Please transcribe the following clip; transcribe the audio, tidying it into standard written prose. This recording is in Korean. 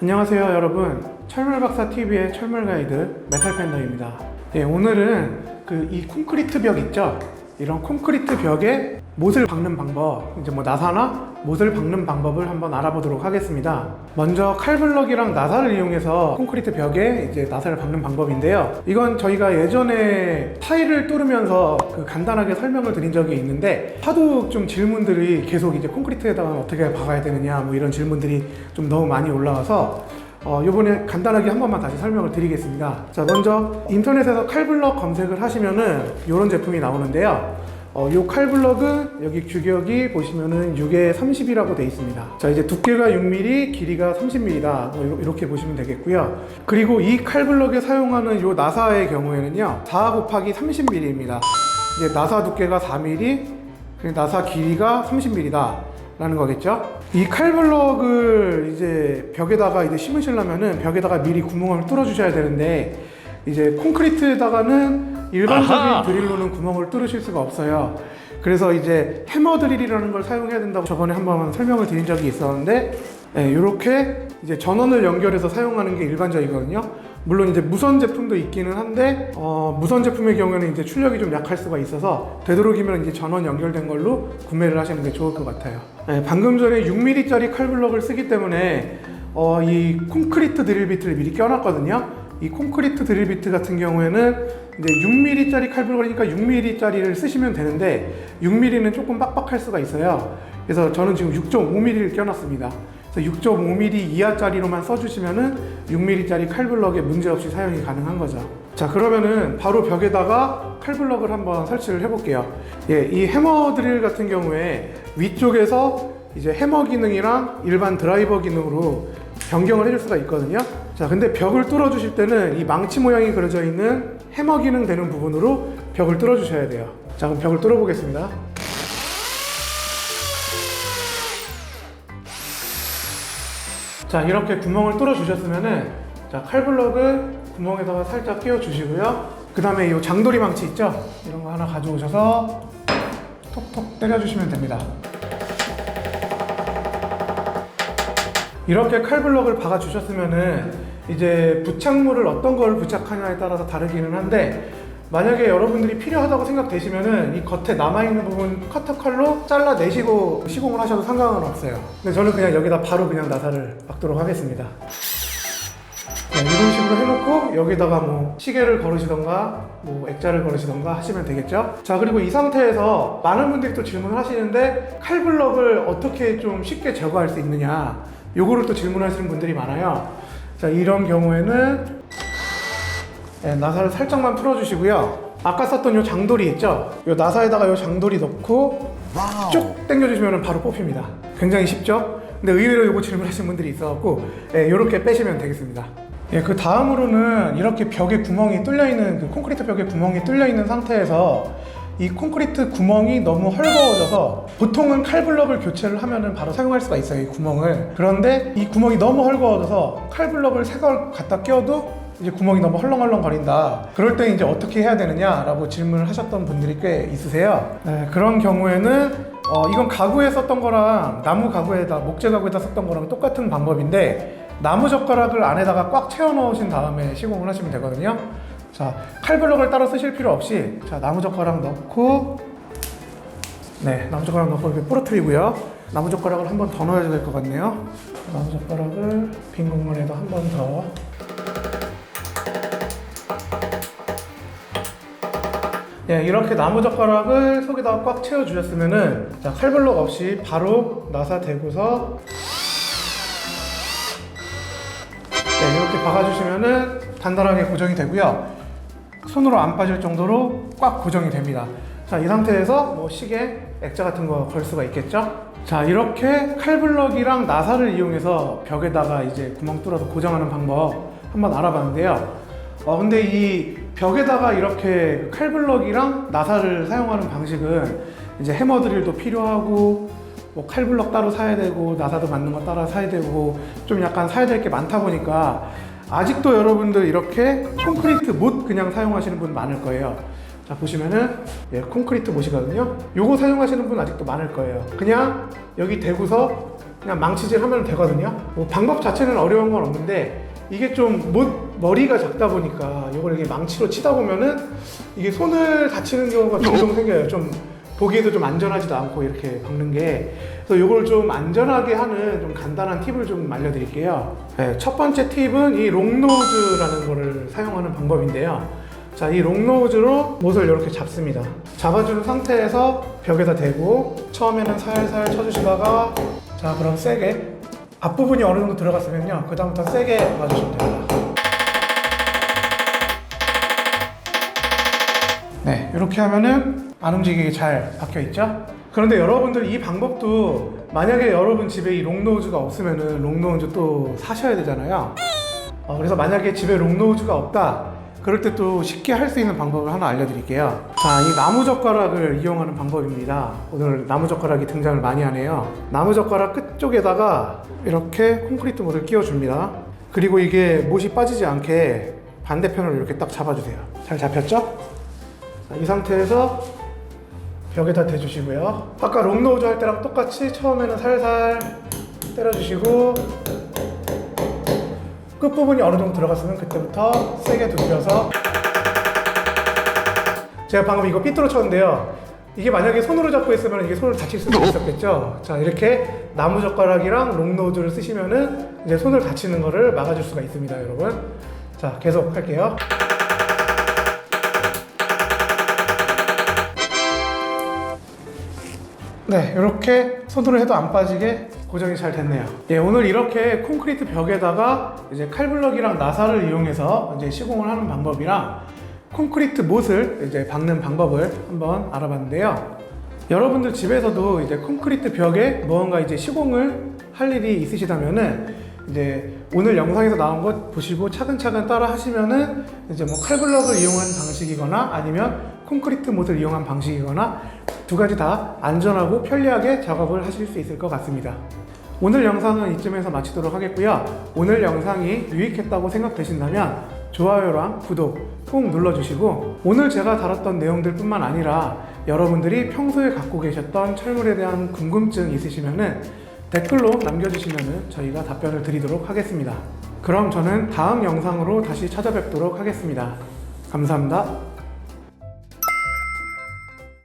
안녕하세요 여러분, 철물박사TV의 철물가이드 메탈팬더입니다. 네, 오늘은 이 콘크리트 벽 있죠? 이런 콘크리트 벽에 못을 박는 방법, 이제 나사나 못을 박는 방법을 한번 알아보도록 하겠습니다. 먼저 칼블럭이랑 나사를 이용해서 콘크리트 벽에 이제 나사를 박는 방법인데요. 이건 저희가 예전에 타일을 뚫으면서 간단하게 설명을 드린 적이 있는데, 하도 좀 질문들이 계속 이제 콘크리트에다가 어떻게 박아야 되느냐 뭐 이런 질문들이 좀 너무 많이 올라와서 요번에 간단하게 한 번만 다시 설명을 드리겠습니다. 자, 먼저 인터넷에서 칼블럭 검색을 하시면은 이런 제품이 나오는데요. 요 칼블럭은 여기 규격이 보시면은 6에 30이라고 되어 있습니다. 자, 이제 두께가 6mm, 길이가 30mm다. 이렇게 보시면 되겠고요. 그리고 이 칼블럭에 사용하는 요 나사의 경우에는요, 4 곱하기 30mm입니다. 이제 나사 두께가 4mm, 나사 길이가 30mm다. 라는 거겠죠? 이 칼블럭을 이제 벽에다가 이제 심으시려면은 벽에다가 미리 구멍을 뚫어 주셔야 되는데, 이제 콘크리트에다가는 일반적인 드릴로는 구멍을 뚫으실 수가 없어요. 그래서 이제 해머 드릴이라는 걸 사용해야 된다고 저번에 한번 설명을 드린 적이 있었는데, 이렇게 이제 전원을 연결해서 사용하는 게 일반적이거든요. 물론 이제 무선 제품도 있기는 한데, 무선 제품의 경우에는 이제 출력이 좀 약할 수가 있어서 되도록이면 이제 전원 연결된 걸로 구매를 하시는 게 좋을 것 같아요. 방금 전에 6mm짜리 칼블럭을 쓰기 때문에 이 콘크리트 드릴 비트를 미리 껴놨거든요. 이 콘크리트 드릴 비트 같은 경우에는 이제 6mm짜리 칼블럭이니까 6mm짜리를 쓰시면 되는데, 6mm는 조금 빡빡할 수가 있어요. 그래서 저는 지금 6.5mm를 껴놨습니다. 그래서 6.5mm 이하짜리로만 써주시면은 6mm짜리 칼블럭에 문제없이 사용이 가능한 거죠. 자, 그러면은 바로 벽에다가 칼블럭을 한번 설치를 해볼게요. 이 해머 드릴 같은 경우에 위쪽에서 이제 해머 기능이랑 일반 드라이버 기능으로 변경을 해줄 수가 있거든요. 자, 근데 벽을 뚫어 주실 때는 이 망치 모양이 그려져 있는 해머 기능 되는 부분으로 벽을 뚫어 주셔야 돼요. 자, 그럼 벽을 뚫어 보겠습니다. 자, 이렇게 구멍을 뚫어 주셨으면은, 자, 칼블럭을 구멍에다가 살짝 끼워 주시고요. 그 다음에 이 장도리 망치 있죠? 이런 거 하나 가져오셔서 톡톡 때려 주시면 됩니다. 이렇게 칼블럭을 박아 주셨으면은 이제 부착물을 어떤 걸 부착하냐에 따라서 다르기는 한데, 만약에 여러분들이 필요하다고 생각되시면은 이 겉에 남아있는 부분 커터 칼로 잘라내시고 시공을 하셔도 상관은 없어요. 근데 저는 그냥 여기다 바로 그냥 나사를 박도록 하겠습니다. 이런 식으로 해놓고 여기다가 뭐 시계를 걸으시던가 뭐 액자를 걸으시던가 하시면 되겠죠. 자, 그리고 이 상태에서 많은 분들이 또 질문을 하시는데, 칼블럭을 어떻게 좀 쉽게 제거할 수 있느냐, 요거를 또 질문하시는 분들이 많아요. 자, 이런 경우에는 나사를 살짝만 풀어주시고요. 아까 썼던 요 장돌이 있죠? 요 나사에다가 요 장돌이 넣고 쭉 당겨주시면 바로 뽑힙니다. 굉장히 쉽죠? 근데 의외로 요거 질문하시는 분들이 있어갖고 요렇게 빼시면 되겠습니다. 그 다음으로는 이렇게 벽에 구멍이 뚫려있는, 콘크리트 벽에 구멍이 뚫려있는 상태에서 이 콘크리트 구멍이 너무 헐거워져서, 보통은 칼블럭을 교체를 하면은 바로 사용할 수가 있어요, 이 구멍을. 그런데 이 구멍이 너무 헐거워져서 칼블럭을 새 걸 갖다 껴도 이제 구멍이 너무 헐렁헐렁 거린다. 그럴 때 이제 어떻게 해야 되느냐라고 질문을 하셨던 분들이 꽤 있으세요. 그런 경우에는 이건 가구에 썼던 거랑 나무 가구에다, 목재 가구에다 썼던 거랑 똑같은 방법인데, 나무 젓가락을 안에다가 꽉 채워 넣으신 다음에 시공을 하시면 되거든요. 자, 칼블럭을 따로 쓰실 필요 없이, 자, 나무 젓가락 넣고, 나무 젓가락 넣고 이렇게 부러뜨리고요. 나무 젓가락을 한 번 더 넣어야 될 것 같네요. 나무 젓가락을 빈 공간에다 한 번 더. 이렇게 나무 젓가락을 속에다가 꽉 채워 주셨으면은, 자, 칼블럭 없이 바로 나사 대고서 이렇게 박아주시면은 단단하게 고정이 되고요. 손으로 안 빠질 정도로 꽉 고정이 됩니다. 자, 이 상태에서 뭐 시계, 액자 같은 거 걸 수가 있겠죠? 자, 이렇게 칼블럭이랑 나사를 이용해서 벽에다가 이제 구멍 뚫어서 고정하는 방법 한번 알아봤는데요. 근데 이 벽에다가 이렇게 칼블럭이랑 나사를 사용하는 방식은 이제 해머 드릴도 필요하고, 뭐 칼블럭 따로 사야 되고, 나사도 맞는 거 따로 사야 되고, 좀 약간 사야 될 게 많다 보니까 아직도 여러분들 이렇게 콘크리트 못 그냥 사용하시는 분 많을 거예요. 자, 보시면은 콘크리트 못이거든요. 요거 사용하시는 분 아직도 많을 거예요. 그냥 여기 대고서 그냥 망치질 하면 되거든요. 뭐 방법 자체는 어려운 건 없는데 이게 좀 머리가 작다 보니까 이걸 이렇게 망치로 치다 보면은 이게 손을 다치는 경우가 종종 생겨요. 좀 보기에도 좀 안전하지도 않고 이렇게 박는 게. 그래서 이걸 좀 안전하게 하는 좀 간단한 팁을 좀 알려드릴게요. 네, 첫 번째 팁은 이 롱노즈라는 거를 사용하는 방법인데요. 자, 이 롱노즈로 못을 이렇게 잡습니다. 잡아준 상태에서 벽에다 대고 처음에는 살살 쳐주시다가, 자, 그럼 세게, 앞부분이 어느 정도 들어갔으면요, 그 다음부터 세게 봐주시면 됩니다. 네, 이렇게 하면은 안 움직이게 잘 박혀 있죠? 그런데 여러분들 이 방법도 만약에 여러분 집에 이 롱노즈가 없으면은 롱노즈 또 사셔야 되잖아요. 그래서 만약에 집에 롱노즈가 없다, 그럴 때 또 쉽게 할 수 있는 방법을 하나 알려드릴게요. 자, 이 나무젓가락을 이용하는 방법입니다. 오늘 나무젓가락이 등장을 많이 하네요. 나무젓가락 끝쪽에다가 이렇게 콘크리트 못을 끼워줍니다. 그리고 이게 못이 빠지지 않게 반대편으로 이렇게 딱 잡아주세요. 잘 잡혔죠? 자, 이 상태에서 벽에다 대주시고요. 아까 롱노즈 할 때랑 똑같이 처음에는 살살 때려주시고, 끝부분이 어느 정도 들어갔으면 그때부터 세게 두드려서, 제가 방금 이거 삐뚤어 쳤는데요, 이게 만약에 손으로 잡고 있으면 이게 손을 다칠 수도 있었겠죠. 자, 이렇게 나무젓가락이랑 롱노즈를 쓰시면은 이제 손을 다치는 거를 막아줄 수가 있습니다, 여러분. 자, 계속 할게요. 네, 이렇게 손으로 해도 안 빠지게 고정이 잘 됐네요. 예, 오늘 이렇게 콘크리트 벽에다가 이제 칼블럭이랑 나사를 이용해서 이제 시공을 하는 방법이랑 콘크리트 못을 이제 박는 방법을 한번 알아봤는데요. 여러분들 집에서도 이제 콘크리트 벽에 무언가 이제 시공을 할 일이 있으시다면은 이제 오늘 영상에서 나온 것 보시고 차근차근 따라 하시면은 이제 뭐 칼블럭을 이용한 방식이거나 아니면 콘크리트 못을 이용한 방식이거나 두 가지 다 안전하고 편리하게 작업을 하실 수 있을 것 같습니다. 오늘 영상은 이쯤에서 마치도록 하겠고요. 오늘 영상이 유익했다고 생각되신다면 좋아요랑 구독 꼭 눌러주시고, 오늘 제가 다뤘던 내용들 뿐만 아니라 여러분들이 평소에 갖고 계셨던 철물에 대한 궁금증 있으시면은 댓글로 남겨주시면은 저희가 답변을 드리도록 하겠습니다. 그럼 저는 다음 영상으로 다시 찾아뵙도록 하겠습니다. 감사합니다.